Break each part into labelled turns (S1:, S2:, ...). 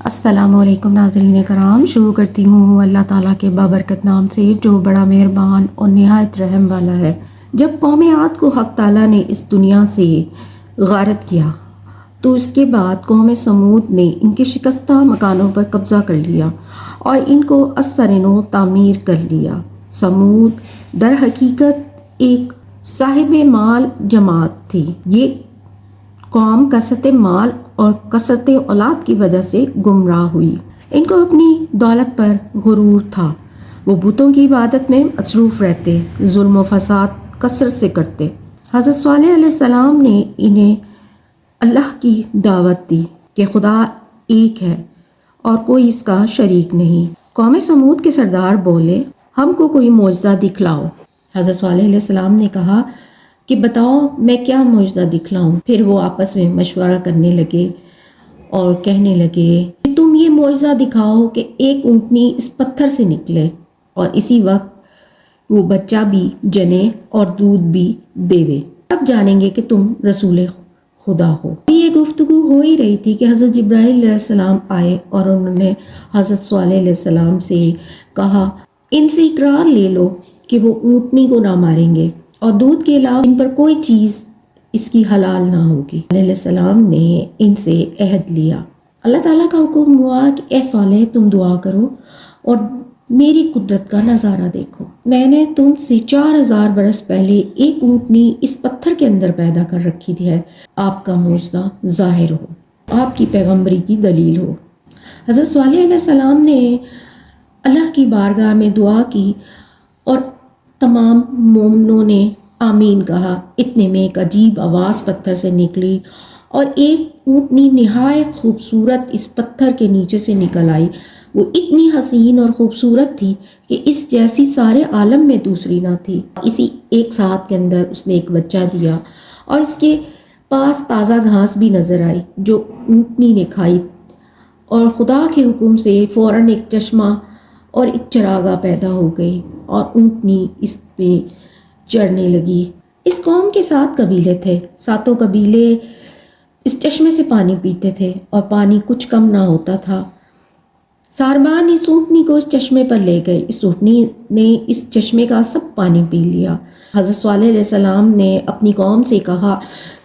S1: السلام علیکم ناظرین کرام، شروع کرتی ہوں اللہ تعالیٰ کے بابرکت نام سے جو بڑا مہربان اور نہایت رحم والا ہے۔ جب قوم عاد کو حق تعالیٰ نے اس دنیا سے غارت کیا تو اس کے بعد قوم سمود نے ان کے شکستہ مکانوں پر قبضہ کر لیا اور ان کو از سر نو تعمیر کر لیا۔ سمود در حقیقت ایک صاحب مال جماعت تھی۔ یہ قوم کثرت مال اور کثرت اولاد کی وجہ سے گمراہ ہوئی۔ ان کو اپنی دولت پر غرور تھا۔ وہ بتوں کی عبادت میں مصروف رہتے، ظلم و فساد کثرت سے کرتے۔ حضرت صالح علیہ السلام نے انہیں اللہ کی دعوت دی کہ خدا ایک ہے اور کوئی اس کا شریک نہیں۔ قوم سمود کے سردار بولے، ہم کو کوئی معجزہ دکھلاؤ۔ حضرت صالح علیہ السلام نے کہا کہ بتاؤ میں کیا معجزہ دکھلاؤں۔ پھر وہ آپس میں مشورہ کرنے لگے اور کہنے لگے کہ تم یہ معجزہ دکھاؤ کہ ایک اونٹنی اس پتھر سے نکلے اور اسی وقت وہ بچہ بھی جنے اور دودھ بھی دیوے، تب جانیں گے کہ تم رسول خدا ہو۔ یہ گفتگو ہو ہی رہی تھی کہ حضرت جبرائیل علیہ السلام آئے اور انہوں نے حضرت صالح علیہ السلام سے کہا ان سے اقرار لے لو کہ وہ اونٹنی کو نہ ماریں گے اور دودھ کے علاوہ ان پر کوئی چیز اس کی حلال نہ ہوگی۔ علیہ السلام نے ان سے عہد لیا۔ اللہ تعالیٰ کا حکم ہوا کہ اے صالح تم دعا کرو اور میری قدرت کا نظارہ دیکھو۔ میں نے تم سے 4000 برس پہلے ایک اونٹنی اس پتھر کے اندر پیدا کر رکھی ہے۔ آپ کا معجزہ ظاہر ہو، آپ کی پیغمبری کی دلیل ہو۔ حضرت صالح علیہ السلام نے اللہ کی بارگاہ میں دعا کی اور تمام مومنوں نے آمین کہا۔ اتنے میں ایک عجیب آواز پتھر سے نکلی اور ایک اونٹنی نہایت خوبصورت اس پتھر کے نیچے سے نکل آئی۔ وہ اتنی حسین اور خوبصورت تھی کہ اس جیسی سارے عالم میں دوسری نہ تھی۔ اسی ایک ساتھ کے اندر اس نے ایک بچہ دیا اور اس کے پاس تازہ گھاس بھی نظر آئی جو اونٹنی نے کھائی، اور خدا کے حکم سے فوراً ایک چشمہ اور ایک چراگاہ پیدا ہو گئی اور اونٹنی اس پہ چڑھنے لگی۔ اس قوم کے 7 قبیلے تھے۔ 7 قبیلے اس چشمے سے پانی پیتے تھے اور پانی کچھ کم نہ ہوتا تھا۔ ساربان اس اونٹنی کو اس چشمے پر لے گئے۔ اس اونٹنی نے اس چشمے کا سب پانی پی لیا۔ حضرت صالح علیہ السلام نے اپنی قوم سے کہا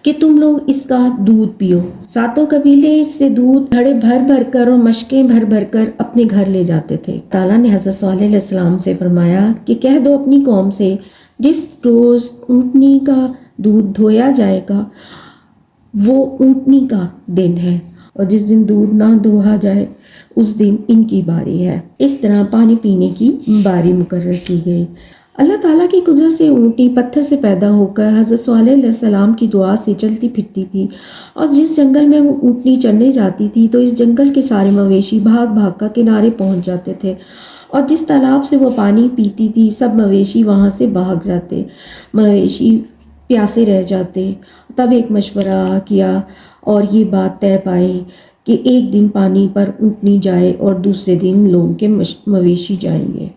S1: کہ تم لوگ اس کا دودھ پیو۔ 7 قبیلے اس سے دودھ گھڑے بھر بھر کر اور مشکیں بھر بھر کر اپنے گھر لے جاتے تھے۔ تعالیٰ نے حضرت صالح علیہ السلام سے فرمایا کہ کہہ دو اپنی قوم سے جس روز اونٹنی کا دودھ دھویا جائے گا وہ اونٹنی کا دن ہے، اور جس دن دودھ نہ دھویا جائے اس دن ان کی باری ہے۔ اس طرح پانی پینے کی باری مقرر کی گئی۔ اللہ تعالیٰ کی قدرت سے اونٹنی پتھر سے پیدا ہو کر حضرت صالح علیہ السلام کی دعا سے چلتی پھرتی تھی، اور جس جنگل میں وہ اونٹنی چرنے جاتی تھی تو اس جنگل کے سارے مویشی بھاگ بھاگ کر کنارے پہنچ جاتے تھے، اور جس تالاب سے وہ پانی پیتی تھی سب مویشی وہاں سے بھاگ جاتے، مویشی پیاسے رہ جاتے۔ تب ایک مشورہ کیا اور یہ بات طے پائی کہ ایک دن پانی پر اونٹنی جائے اور دوسرے دن لوگوں کے مویشی جائیں گے۔